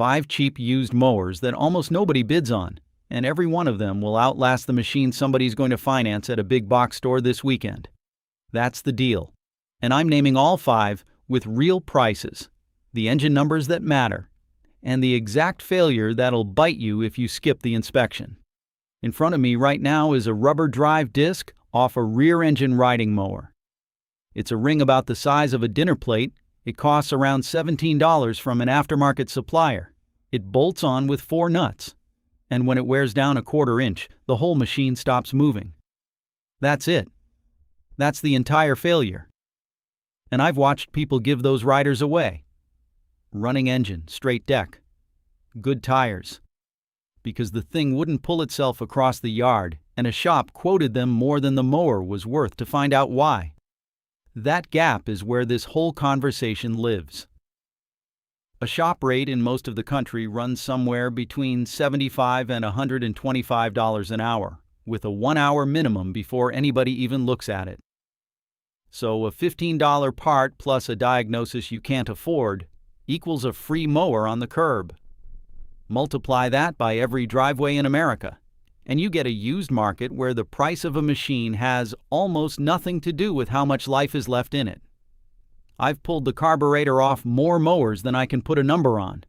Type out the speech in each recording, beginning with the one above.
5 cheap used mowers that almost nobody bids on, and every one of them will outlast the machine somebody's going to finance at a big box store this weekend. That's the deal. And I'm naming all 5 with real prices, the engine numbers that matter, and the exact failure that'll bite you if you skip the inspection. In front of me right now is a rubber drive disc off a rear engine riding mower. It's a ring about the size of a dinner plate. It costs around $17 from an aftermarket supplier. It bolts on with 4 nuts, and when it wears down a 1/4 inch, the whole machine stops moving. That's it. That's the entire failure. And I've watched people give those riders away. Running engine, straight deck, good tires. Because the thing wouldn't pull itself across the yard, and a shop quoted them more than the mower was worth to find out why. That gap is where this whole conversation lives. A shop rate in most of the country runs somewhere between $75 and $125 an hour, with a 1-hour minimum before anybody even looks at it. So a $15 part plus a diagnosis you can't afford equals a free mower on the curb. Multiply that by every driveway in America, and you get a used market where the price of a machine has almost nothing to do with how much life is left in it. I've pulled the carburetor off more mowers than I can put a number on,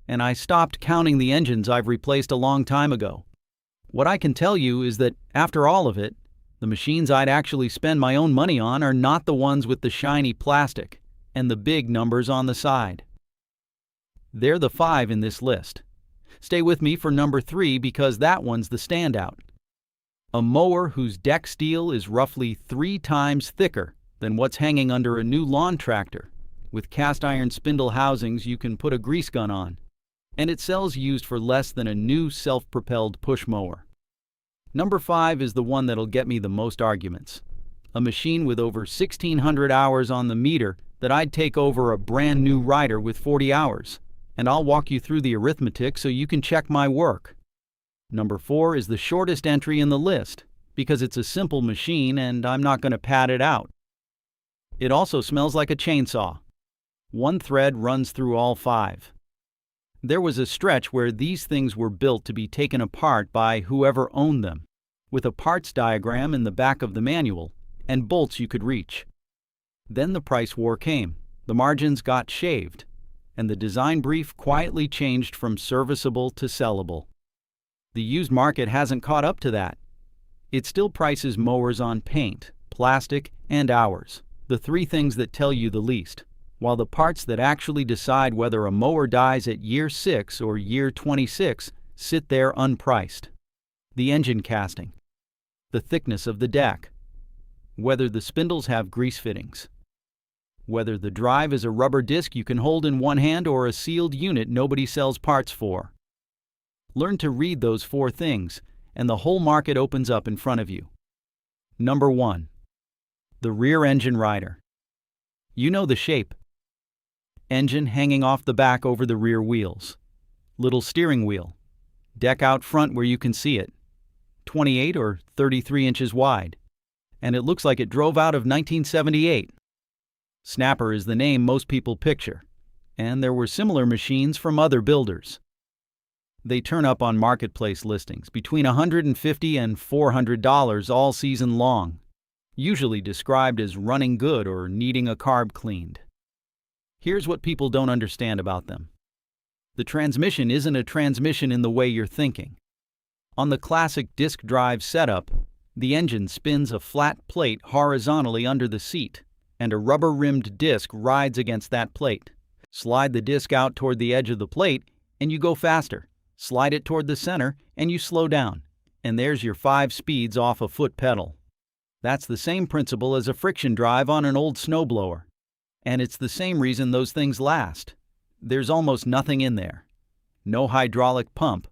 and I stopped counting the engines I've replaced a long time ago. What I can tell you is that, after all of it, the machines I'd actually spend my own money on are not the ones with the shiny plastic and the big numbers on the side. They're the 5 in this list. Stay with me for number 3 because that one's the standout. A mower whose deck steel is roughly 3 times thicker than what's hanging under a new lawn tractor, with cast iron spindle housings you can put a grease gun on, and it sells used for less than a new self-propelled push mower. Number 5 is the one that'll get me the most arguments. A machine with over 1,600 hours on the meter that I'd take over a brand new rider with 40 hours. And I'll walk you through the arithmetic so you can check my work. Number 4 is the shortest entry in the list because it's a simple machine and I'm not going to pad it out. It also smells like a chainsaw. One thread runs through all 5. There was a stretch where these things were built to be taken apart by whoever owned them, with a parts diagram in the back of the manual and bolts you could reach. Then the price war came, the margins got shaved, and the design brief quietly changed from serviceable to sellable. The used market hasn't caught up to that. It still prices mowers on paint, plastic, and hours, the 3 things that tell you the least, while the parts that actually decide whether a mower dies at year 6 or year 26 sit there unpriced. The engine casting, the thickness of the deck, whether the spindles have grease fittings, whether the drive is a rubber disc you can hold in one hand or a sealed unit nobody sells parts for. Learn to read those 4 things, and the whole market opens up in front of you. Number 1. The rear engine rider. You know the shape. Engine hanging off the back over the rear wheels. Little steering wheel. Deck out front where you can see it. 28 or 33 inches wide. And it looks like it drove out of 1978. Snapper is the name most people picture, and there were similar machines from other builders. They turn up on marketplace listings between $150 and $400 all season long, usually described as running good or needing a carb cleaned. Here's what people don't understand about them. The transmission isn't a transmission in the way you're thinking. On the classic disk drive setup, the engine spins a flat plate horizontally under the seat, and a rubber-rimmed disc rides against that plate. Slide the disc out toward the edge of the plate, and you go faster. Slide it toward the center, and you slow down. And there's your 5 speeds off a foot pedal. That's the same principle as a friction drive on an old snowblower. And it's the same reason those things last. There's almost nothing in there. No hydraulic pump.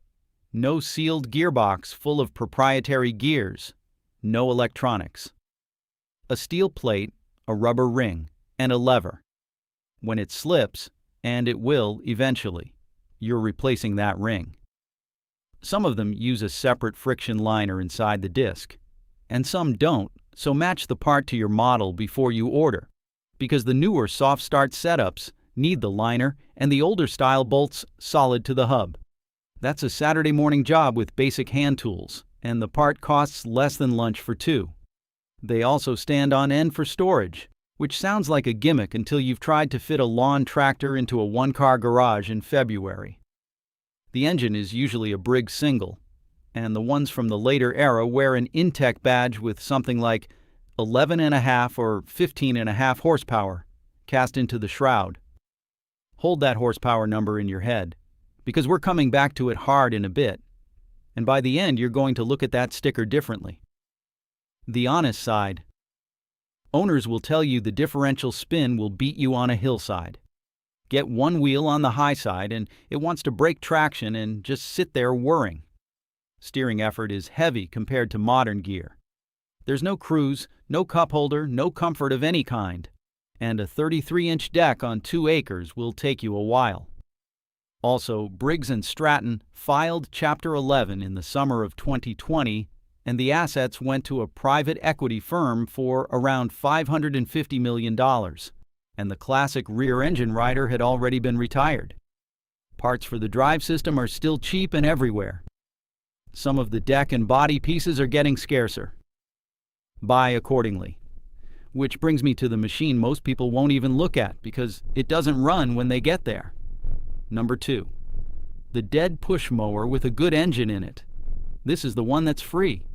No sealed gearbox full of proprietary gears. No electronics. A steel plate, a rubber ring, and a lever. When it slips, and it will eventually, you're replacing that ring. Some of them use a separate friction liner inside the disc, and some don't, so match the part to your model before you order, because the newer soft start setups need the liner, and the older style bolts solid to the hub. That's a Saturday morning job with basic hand tools, and the part costs less than lunch for two. They also stand on end for storage, which sounds like a gimmick until you've tried to fit a lawn tractor into a one-car garage in February. The engine is usually a Briggs single, and the ones from the later era wear an Intech badge with something like 11.5 or 15.5 horsepower cast into the shroud. Hold that horsepower number in your head, because we're coming back to it hard in a bit, and by the end you're going to look at that sticker differently. The honest side. Owners will tell you the differential spin will beat you on a hillside. Get one wheel on the high side and it wants to break traction and just sit there whirring. Steering effort is heavy compared to modern gear. There's no cruise, no cup holder, no comfort of any kind, and a 33-inch deck on 2 acres will take you a while. Also, Briggs and Stratton filed Chapter 11 in the summer of 2020, and the assets went to a private equity firm for around $550 million, and the classic rear engine rider had already been retired. Parts for the drive system are still cheap and everywhere. Some of the deck and body pieces are getting scarcer. Buy accordingly. Which brings me to the machine most people won't even look at because it doesn't run when they get there. Number 2. The dead push mower with a good engine in it. This is the one that's free.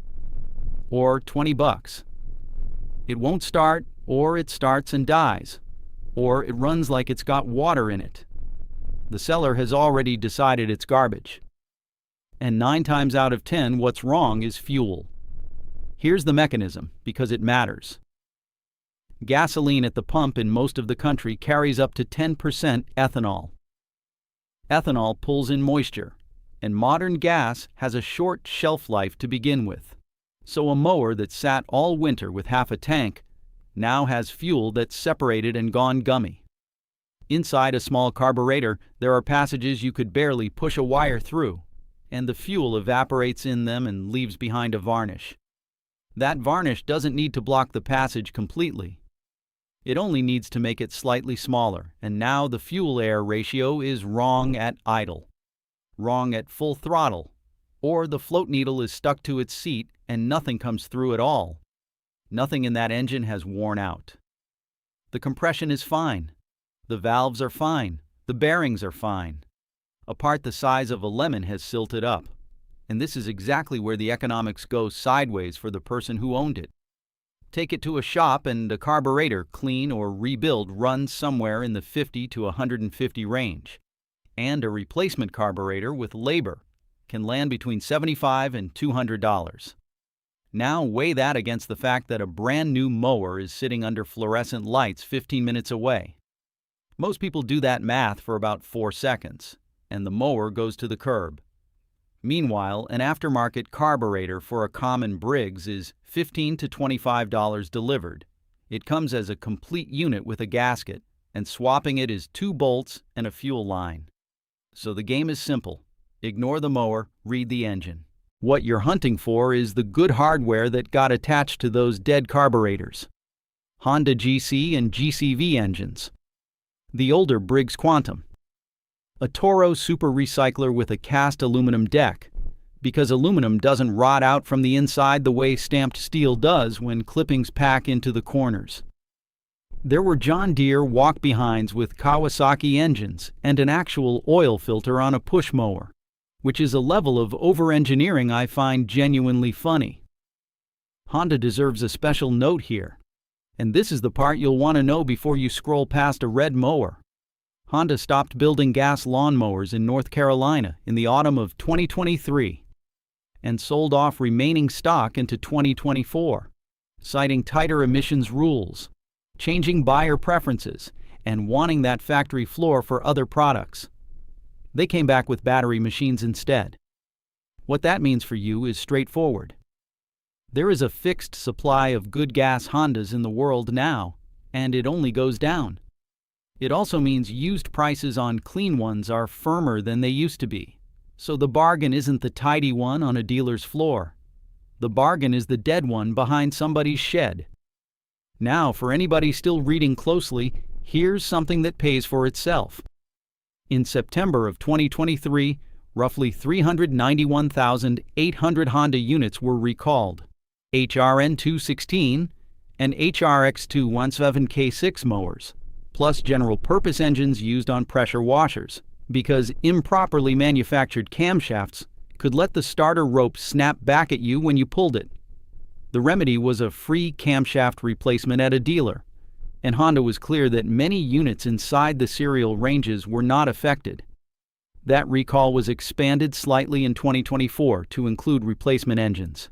Or $20. It won't start, or it starts and dies. Or it runs like it's got water in it. The seller has already decided it's garbage. And 9 times out of 10, what's wrong is fuel. Here's the mechanism, because it matters. Gasoline at the pump in most of the country carries up to 10% ethanol. Ethanol pulls in moisture, and modern gas has a short shelf life to begin with. So a mower that sat all winter with half a tank now has fuel that's separated and gone gummy. Inside a small carburetor, there are passages you could barely push a wire through, and the fuel evaporates in them and leaves behind a varnish. That varnish doesn't need to block the passage completely. It only needs to make it slightly smaller, and now the fuel-air ratio is wrong at idle, wrong at full throttle, or the float needle is stuck to its seat and nothing comes through at all. Nothing in that engine has worn out. The compression is fine. The valves are fine. The bearings are fine. A part the size of a lemon has silted up, and this is exactly where the economics go sideways for the person who owned it. Take it to a shop and a carburetor, clean or rebuild, runs somewhere in the 50 to 150 range. And a replacement carburetor with labor can land between $75 and $200. Now weigh that against the fact that a brand new mower is sitting under fluorescent lights 15 minutes away. Most people do that math for about 4 seconds, and the mower goes to the curb. Meanwhile, an aftermarket carburetor for a common Briggs is $15 to $25 delivered. It comes as a complete unit with a gasket, and swapping it is 2 bolts and a fuel line. So the game is simple. Ignore the mower, read the engine. What you're hunting for is the good hardware that got attached to those dead carburetors. Honda GC and GCV engines. The older Briggs Quantum. A Toro super recycler with a cast aluminum deck, because aluminum doesn't rot out from the inside the way stamped steel does when clippings pack into the corners. There were John Deere walk-behinds with Kawasaki engines and an actual oil filter on a push mower, which is a level of over-engineering I find genuinely funny. Honda deserves a special note here, and this is the part you'll want to know before you scroll past a red mower. Honda stopped building gas lawnmowers in North Carolina in the autumn of 2023 and sold off remaining stock into 2024, citing tighter emissions rules, changing buyer preferences, and wanting that factory floor for other products. They came back with battery machines instead. What that means for you is straightforward. There is a fixed supply of good gas Hondas in the world now, and it only goes down. It also means used prices on clean ones are firmer than they used to be. So the bargain isn't the tidy one on a dealer's floor. The bargain is the dead one behind somebody's shed. Now, for anybody still reading closely, Here's something that pays for itself. In September of 2023, roughly 391,800 Honda units were recalled. HRN 216 and HRX 217K6 mowers, plus general-purpose engines used on pressure washers, because improperly manufactured camshafts could let the starter rope snap back at you when you pulled it. The remedy was a free camshaft replacement at a dealer, and Honda was clear that many units inside the serial ranges were not affected. That recall was expanded slightly in 2024 to include replacement engines.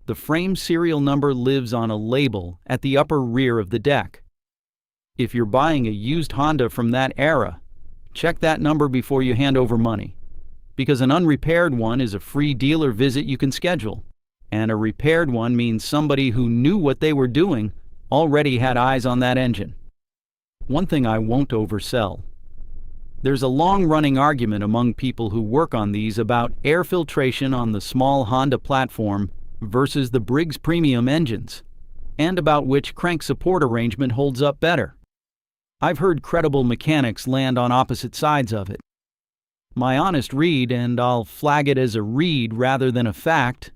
The frame serial number lives on a label at the upper rear of the deck. If you're buying a used Honda from that era, check that number before you hand over money, because an unrepaired one is a free dealer visit you can schedule, and a repaired one means somebody who knew what they were doing already had eyes on that engine. One thing I won't oversell. There's a long-running argument among people who work on these about air filtration on the small Honda platform versus the Briggs premium engines, and about which crank support arrangement holds up better. I've heard credible mechanics land on opposite sides of it. My honest read, and I'll flag it as a read rather than a fact,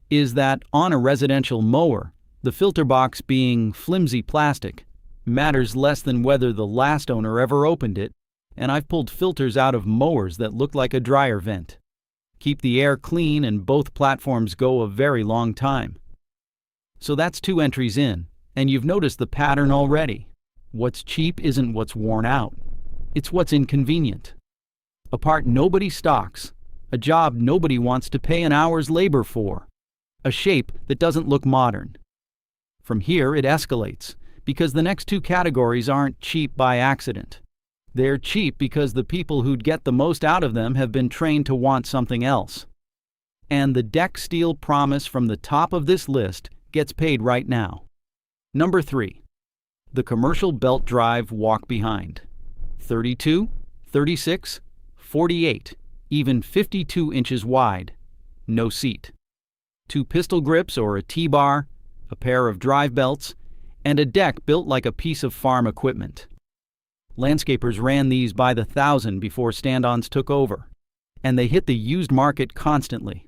is that on a residential mower, the filter box being flimsy plastic matters less than whether the last owner ever opened it, and I've pulled filters out of mowers that look like a dryer vent. Keep the air clean and both platforms go a very long time. So that's 2 entries in, and you've noticed the pattern already. What's cheap isn't what's worn out. It's what's inconvenient. A part nobody stocks, a job nobody wants to pay an hour's labor for, a shape that doesn't look modern. From here it escalates, because the next 2 categories aren't cheap by accident. They're cheap because the people who'd get the most out of them have been trained to want something else. And the deck steel promise from the top of this list gets paid right now. Number 3. The commercial belt drive walk behind. 32, 36, 48, even 52 inches wide. No seat. 2 pistol grips or a T-bar, a pair of drive belts, and a deck built like a piece of farm equipment. Landscapers ran these by the thousand before stand-ons took over, and they hit the used market constantly.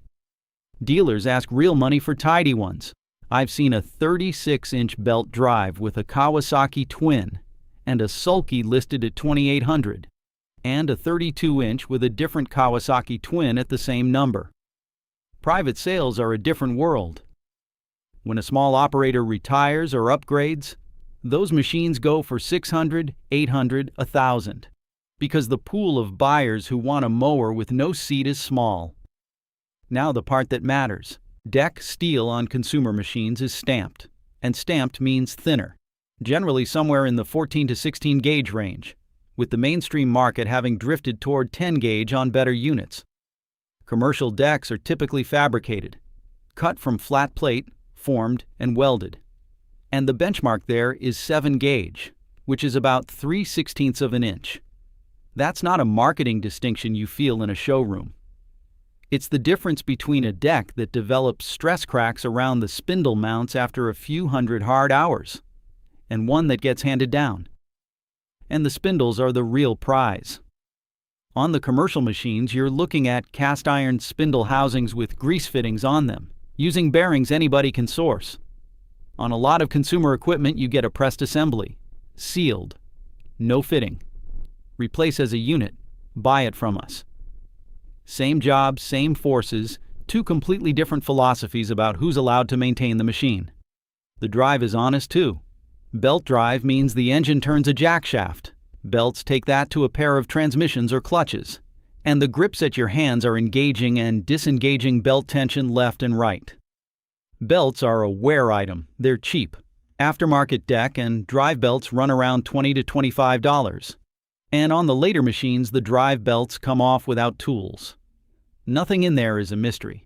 Dealers ask real money for tidy ones. I've seen a 36-inch belt drive with a Kawasaki twin and a sulky listed at $2,800, and a 32-inch with a different Kawasaki twin at the same number. Private sales are a different world. When a small operator retires or upgrades, those machines go for $600, $800, $1,000, because the pool of buyers who want a mower with no seat is small. Now the part that matters. Deck steel on consumer machines is stamped, and stamped means thinner, generally somewhere in the 14 to 16 gauge range, with the mainstream market having drifted toward 10 gauge on better units. Commercial decks are typically fabricated, cut from flat plate, formed, and welded. And the benchmark there is 7 gauge, which is about 3/16 of an inch. That's not a marketing distinction you feel in a showroom. It's the difference between a deck that develops stress cracks around the spindle mounts after a few hundred hard hours, and one that gets handed down. And the spindles are the real prize. On the commercial machines, you're looking at cast iron spindle housings with grease fittings on them, using bearings anybody can source. On a lot of consumer equipment, you get a pressed assembly, sealed, no fitting. Replace as a unit, buy it from us. Same job, same forces, 2 completely different philosophies about who's allowed to maintain the machine. The drive is honest too. Belt drive means the engine turns a jack shaft. Belts take that to a pair of transmissions or clutches. And the grips at your hands are engaging and disengaging belt tension left and right. Belts are a wear item. They're cheap. Aftermarket deck and drive belts run around $20 to $25. And on the later machines, the drive belts come off without tools. Nothing in there is a mystery.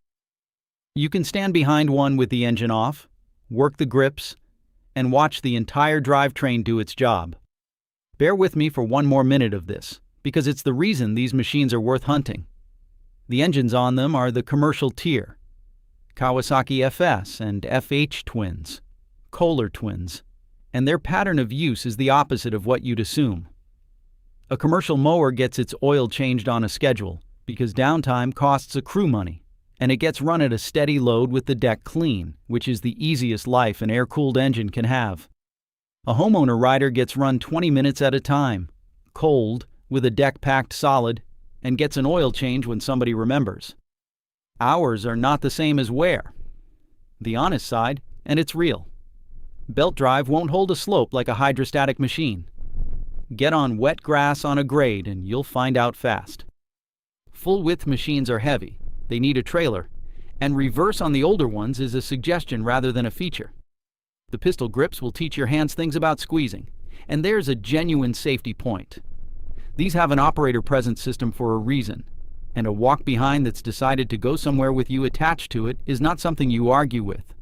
You can stand behind one with the engine off, work the grips, and watch the entire drivetrain do its job. Bear with me for 1 more minute of this, because it's the reason these machines are worth hunting. The engines on them are the commercial tier. Kawasaki FS and FH twins, Kohler twins, and their pattern of use is the opposite of what you'd assume. A commercial mower gets its oil changed on a schedule because downtime costs a crew money, and it gets run at a steady load with the deck clean, which is the easiest life an air-cooled engine can have. A homeowner rider gets run 20 minutes at a time, cold, with a deck packed solid, and gets an oil change when somebody remembers. Hours are not the same as wear. The honest side, and it's real. Belt drive won't hold a slope like a hydrostatic machine. Get on wet grass on a grade and you'll find out fast. Full-width machines are heavy, they need a trailer, and reverse on the older ones is a suggestion rather than a feature. The pistol grips will teach your hands things about squeezing, and there's a genuine safety point. These have an operator presence system for a reason, and a walk behind that's decided to go somewhere with you attached to it is not something you argue with.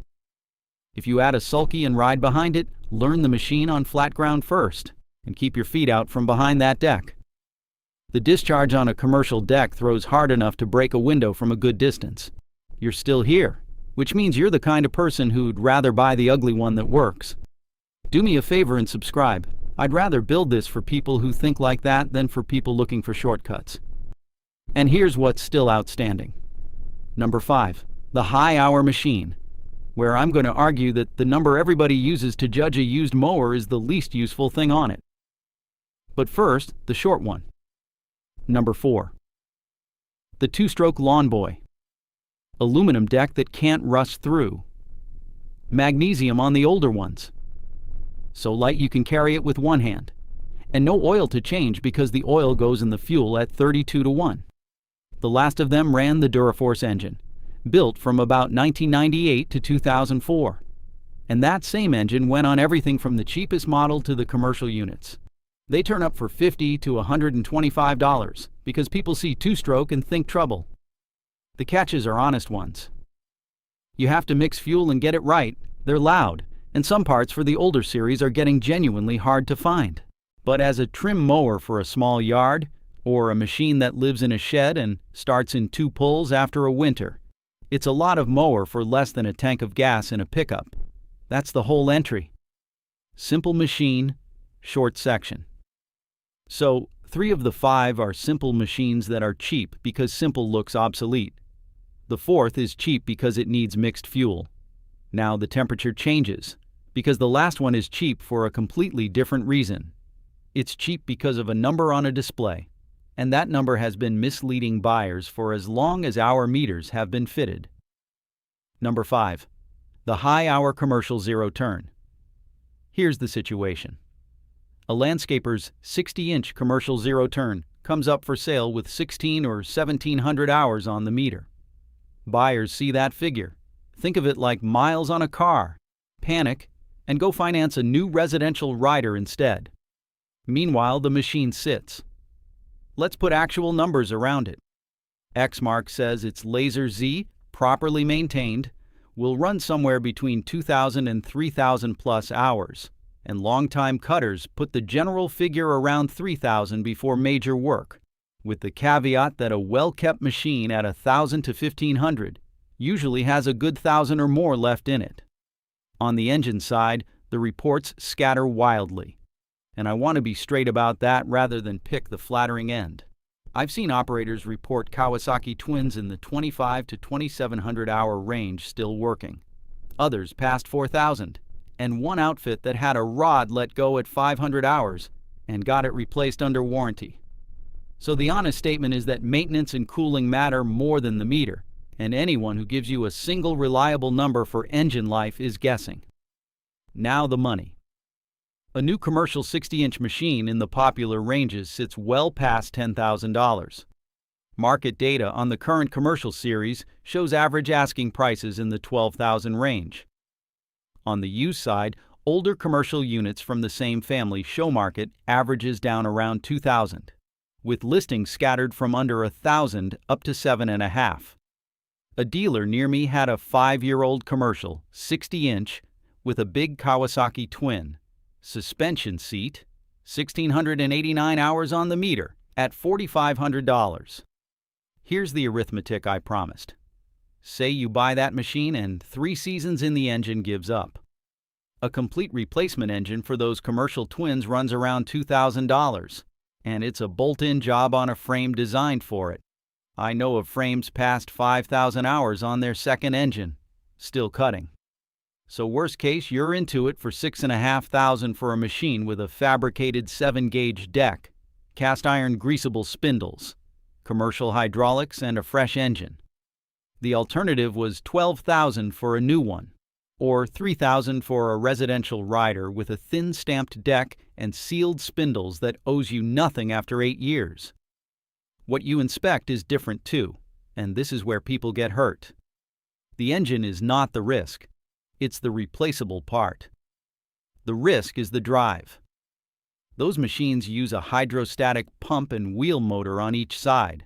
If you add a sulky and ride behind it, learn the machine on flat ground first, and keep your feet out from behind that deck. The discharge on a commercial deck throws hard enough to break a window from a good distance. You're still here, which means you're the kind of person who'd rather buy the ugly one that works. Do me a favor and subscribe. I'd rather build this for people who think like that than for people looking for shortcuts. And here's what's still outstanding. Number 5, the high-hour machine, where I'm going to argue that the number everybody uses to judge a used mower is the least useful thing on it. But first, the short one. Number 4, the 2-stroke Lawn-Boy. Aluminum deck that can't rust through. Magnesium on the older ones. So light you can carry it with one hand. And no oil to change because the oil goes in the fuel at 32:1. The last of them ran the Duraforce engine, built from about 1998 to 2004. And that same engine went on everything from the cheapest model to the commercial units. They turn up for $50 to $125 because people see 2-stroke and think trouble. The catches are honest ones. You have to mix fuel and get it right. They're loud, and some parts for the older series are getting genuinely hard to find. But as a trim mower for a small yard, or a machine that lives in a shed and starts in 2 pulls after a winter, it's a lot of mower for less than a tank of gas in a pickup. That's the whole entry. Simple machine, short section. So, 3 of the 5 are simple machines that are cheap because simple looks obsolete. The 4th is cheap because it needs mixed fuel. Now the temperature changes, because the last one is cheap for a completely different reason. It's cheap because of a number on a display, and that number has been misleading buyers for as long as our meters have been fitted. Number 5, the high-hour commercial zero-turn. Here's the situation. A landscaper's 60-inch commercial zero-turn comes up for sale with 1,600 or 1,700 hours on the meter. Buyers see that figure, think of it like miles on a car, panic, and go finance a new residential rider instead. Meanwhile, the machine sits. Let's put actual numbers around it. Exmark says its Laser Z, properly maintained, will run somewhere between 2,000 and 3,000 plus hours, and longtime cutters put the general figure around 3,000 before major work, with the caveat that a well-kept machine at 1,000 to 1,500 usually has a good 1,000 or more left in it. On the engine side, the reports scatter wildly, and I want to be straight about that rather than pick the flattering end. I've seen operators report Kawasaki twins in the 2,500 to 2,700 hour range still working, others past 4,000, and one outfit that had a rod let go at 500 hours and got it replaced under warranty. So the honest statement is that maintenance and cooling matter more than the meter, and anyone who gives you a single reliable number for engine life is guessing. Now the money. A new commercial 60-inch machine in the popular ranges sits well past $10,000. Market data on the current commercial series shows average asking prices in the $12,000 range. On the used side, older commercial units from the same family show market averages down around $2,000, with listings scattered from under $1,000 up to $7,500. A dealer near me had a 5-year-old commercial, 60-inch, with a big Kawasaki twin, suspension seat, 1,689 hours on the meter, at $4,500. Here's the arithmetic I promised. Say you buy that machine and 3 seasons in the engine gives up. A complete replacement engine for those commercial twins runs around $2,000, and it's a bolt-in job on a frame designed for it. I know of frames past 5,000 hours on their second engine, still cutting. So worst case, you're into it for $6,500 for a machine with a fabricated 7-gauge deck, cast iron greasable spindles, commercial hydraulics, and a fresh engine. The alternative was $12,000 for a new one, or $3,000 for a residential rider with a thin stamped deck and sealed spindles that owes you nothing after 8 years. What you inspect is different too, and this is where people get hurt. The engine is not the risk, it's the replaceable part. The risk is the drive. Those machines use a hydrostatic pump and wheel motor on each side,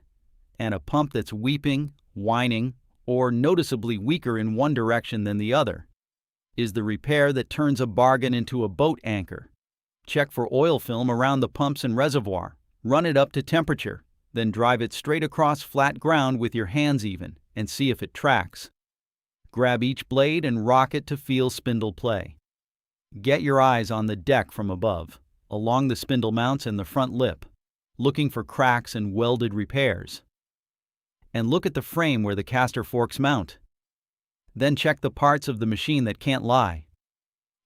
and a pump that's weeping, whining, or noticeably weaker in one direction than the other is the repair that turns a bargain into a boat anchor. Check for oil film around the pumps and reservoir, run it up to temperature, then drive it straight across flat ground with your hands even and see if it tracks. Grab each blade and rock it to feel spindle play. Get your eyes on the deck from above, along the spindle mounts and the front lip, looking for cracks and welded repairs. And look at the frame where the caster forks mount. Then check the parts of the machine that can't lie.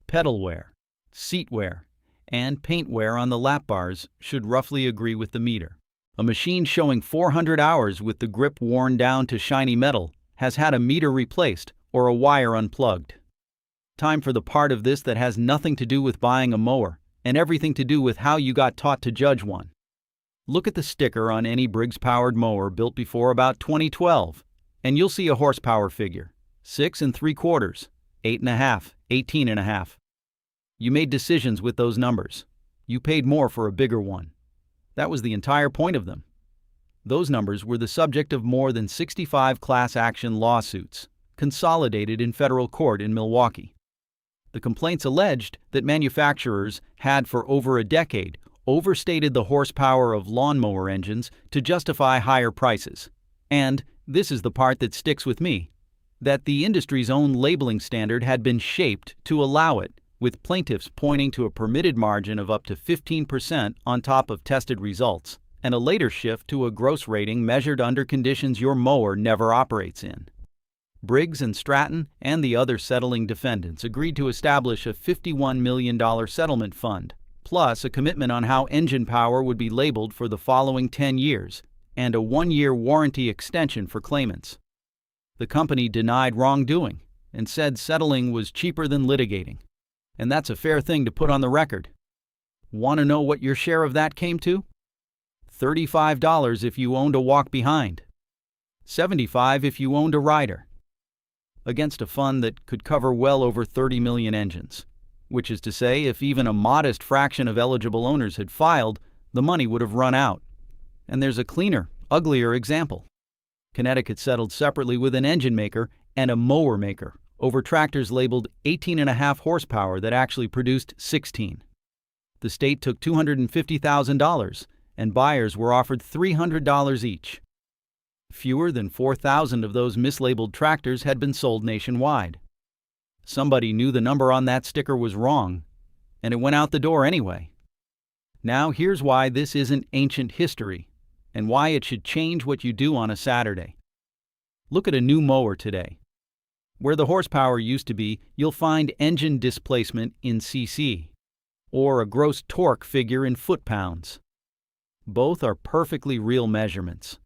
Pedal wear, seat wear, and paint wear on the lap bars should roughly agree with the meter. A machine showing 400 hours with the grip worn down to shiny metal has had a meter replaced or a wire unplugged. Time for the part of this that has nothing to do with buying a mower and everything to do with how you got taught to judge one. Look at the sticker on any Briggs-powered mower built before about 2012, and you'll see a horsepower figure. 6 3/4, 8 1/2, 18 1/2. You made decisions with those numbers. You paid more for a bigger one. That was the entire point of them. Those numbers were the subject of more than 65 class action lawsuits, consolidated in federal court in Milwaukee. The complaints alleged that manufacturers had for over a decade overstated the horsepower of lawnmower engines to justify higher prices. And this is the part that sticks with me, that the industry's own labeling standard had been shaped to allow it, with plaintiffs pointing to a permitted margin of up to 15% on top of tested results, and a later shift to a gross rating measured under conditions your mower never operates in. Briggs and Stratton and the other settling defendants agreed to establish a $51 million settlement fund, plus a commitment on how engine power would be labeled for the following 10 years, and a 1-year warranty extension for claimants. The company denied wrongdoing and said settling was cheaper than litigating. And that's a fair thing to put on the record. Want to know what your share of that came to? $35 if you owned a walk-behind. $75 if you owned a rider. Against a fund that could cover well over 30 million engines. Which is to say, if even a modest fraction of eligible owners had filed, the money would have run out. And there's a cleaner, uglier example. Connecticut settled separately with an engine maker and a mower maker over tractors labeled 18 1/2 horsepower that actually produced 16. The state took $250,000, and buyers were offered $300 each. Fewer than 4,000 of those mislabeled tractors had been sold nationwide. Somebody knew the number on that sticker was wrong, and it went out the door anyway. Now here's why this isn't ancient history, and why it should change what you do on a Saturday. Look at a new mower today. Where the horsepower used to be, you'll find engine displacement in cc, or a gross torque figure in foot-pounds. Both are perfectly real measurements.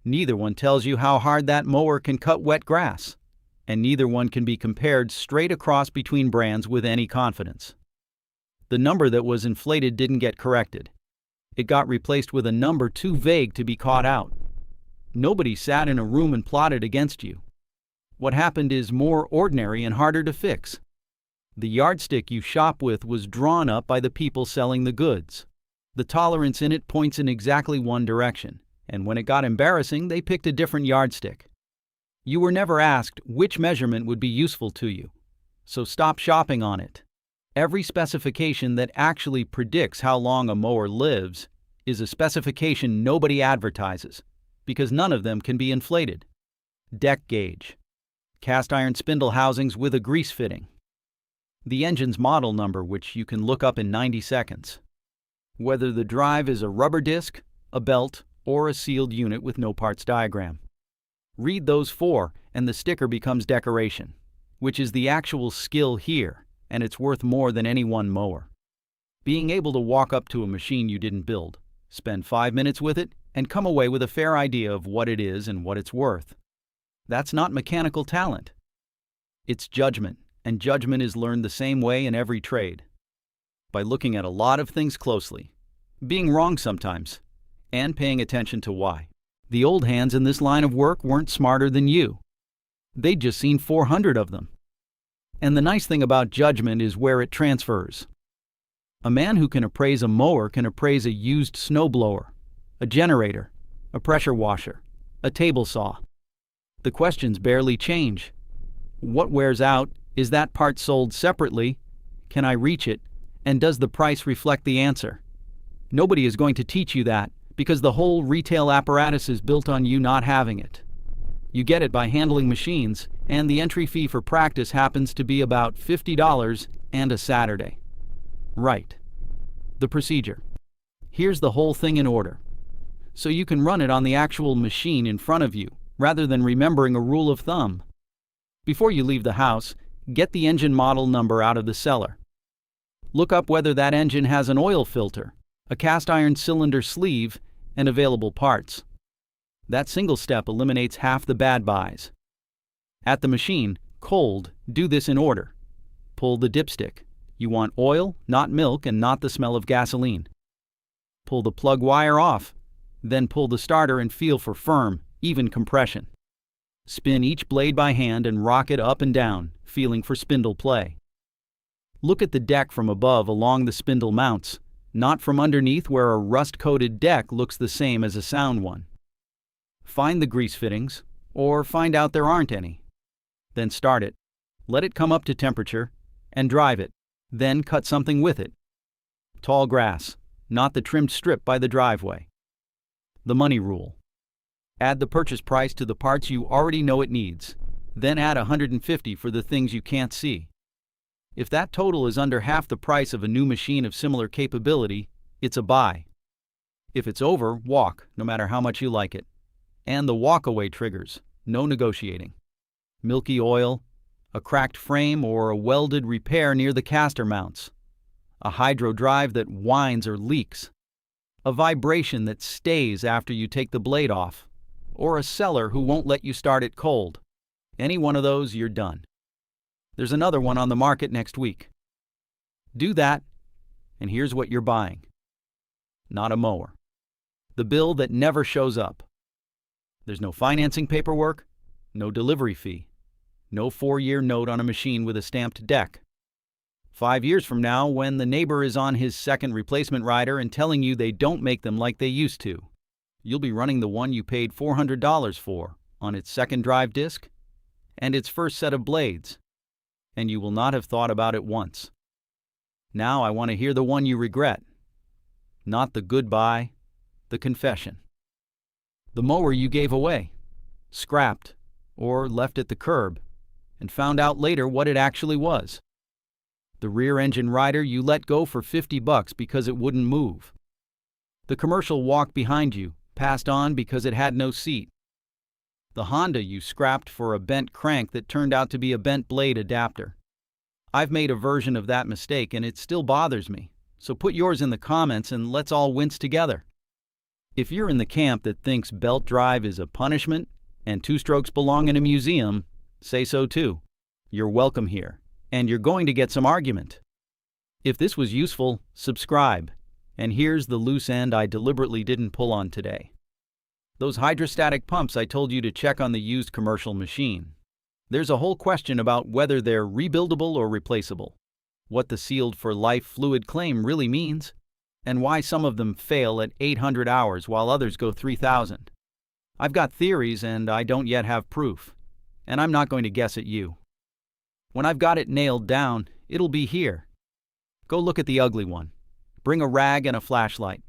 Neither one tells you how hard that mower can cut wet grass, and neither one can be compared straight across between brands with any confidence. The number that was inflated didn't get corrected. It got replaced with a number too vague to be caught out. Nobody sat in a room and plotted against you. What happened is more ordinary and harder to fix. The yardstick you shop with was drawn up by the people selling the goods. The tolerance in it points in exactly one direction, and when it got embarrassing, they picked a different yardstick. You were never asked which measurement would be useful to you, so stop shopping on it. Every specification that actually predicts how long a mower lives is a specification nobody advertises, because none of them can be inflated. Deck gauge. Cast iron spindle housings with a grease fitting. the engine's model number, which you can look up in 90 seconds, whether the drive is a rubber disc, a belt, or a sealed unit with no parts diagram. Read those 4 and the sticker becomes decoration, which is the actual skill here, and it's worth more than any one mower. Being able to walk up to a machine you didn't build, spend 5 minutes with it, and come away with a fair idea of what it is and what it's worth. That's not mechanical talent. It's judgment, and judgment is learned the same way in every trade. By looking at a lot of things closely, being wrong sometimes, and paying attention to why. The old hands in this line of work weren't smarter than you. They'd just seen 400 of them. And the nice thing about judgment is where it transfers. A man who can appraise a mower can appraise a used snowblower, a generator, a pressure washer, a table saw. The questions barely change. What wears out? Is that part sold separately? Can I reach it? And does the price reflect the answer? Nobody is going to teach you that, because the whole retail apparatus is built on you not having it. You get it by handling machines, and the entry fee for practice happens to be about $50 and a Saturday. Right. The procedure. Here's the whole thing in order, so you can run it on the actual machine in front of you, rather than remembering a rule of thumb. Before you leave the house, get the engine model number out of the cellar. Look up whether that engine has an oil filter, a cast iron cylinder sleeve, and available parts. That single step eliminates half the bad buys. At the machine, cold, do this in order. Pull the dipstick. You want oil, not milk, and not the smell of gasoline. Pull the plug wire off. Then pull the starter and feel for firm, even compression. Spin each blade by hand and rock it up and down, feeling for spindle play. Look at the deck from above along the spindle mounts, not from underneath where a rust-coated deck looks the same as a sound one. Find the grease fittings, or find out there aren't any. Then start it. Let it come up to temperature, and drive it. Then cut something with it. Tall grass, not the trimmed strip by the driveway. The money rule. Add the purchase price to the parts you already know it needs. Then add $150 for the things you can't see. If that total is under half the price of a new machine of similar capability, it's a buy. If it's over, walk, no matter how much you like it. And the walk-away triggers, no negotiating. Milky oil, a cracked frame, or a welded repair near the caster mounts. A hydro drive that whines or leaks. A vibration that stays after you take the blade off. Or a seller who won't let you start it cold. Any one of those, you're done. There's another one on the market next week. Do that, and here's what you're buying. Not a mower. The bill that never shows up. There's no financing paperwork, no delivery fee, no 4-year note on a machine with a stamped deck. 5 years from now, when the neighbor is on his second replacement rider and telling you they don't make them like they used to, you'll be running the one you paid $400 for on its second drive disc and its first set of blades, and you will not have thought about it once. Now I want to hear the one you regret, not the goodbye, the confession. The mower you gave away, scrapped, or left at the curb, and found out later what it actually was. The rear engine rider you let go for $50 because it wouldn't move. The commercial walk behind you, passed on because it had no seat. The Honda you scrapped for a bent crank that turned out to be a bent blade adapter. I've made a version of that mistake and it still bothers me, so put yours in the comments and let's all wince together. If you're in the camp that thinks belt drive is a punishment and two-strokes belong in a museum, say so too. You're welcome here, and you're going to get some argument. If this was useful, subscribe. And here's the loose end I deliberately didn't pull on today. Those hydrostatic pumps I told you to check on the used commercial machine. There's a whole question about whether they're rebuildable or replaceable, what the sealed for life fluid claim really means, and why some of them fail at 800 hours while others go 3,000. I've got theories and I don't yet have proof, and I'm not going to guess at you. When I've got it nailed down, it'll be here. Go look at the ugly one. Bring a rag and a flashlight.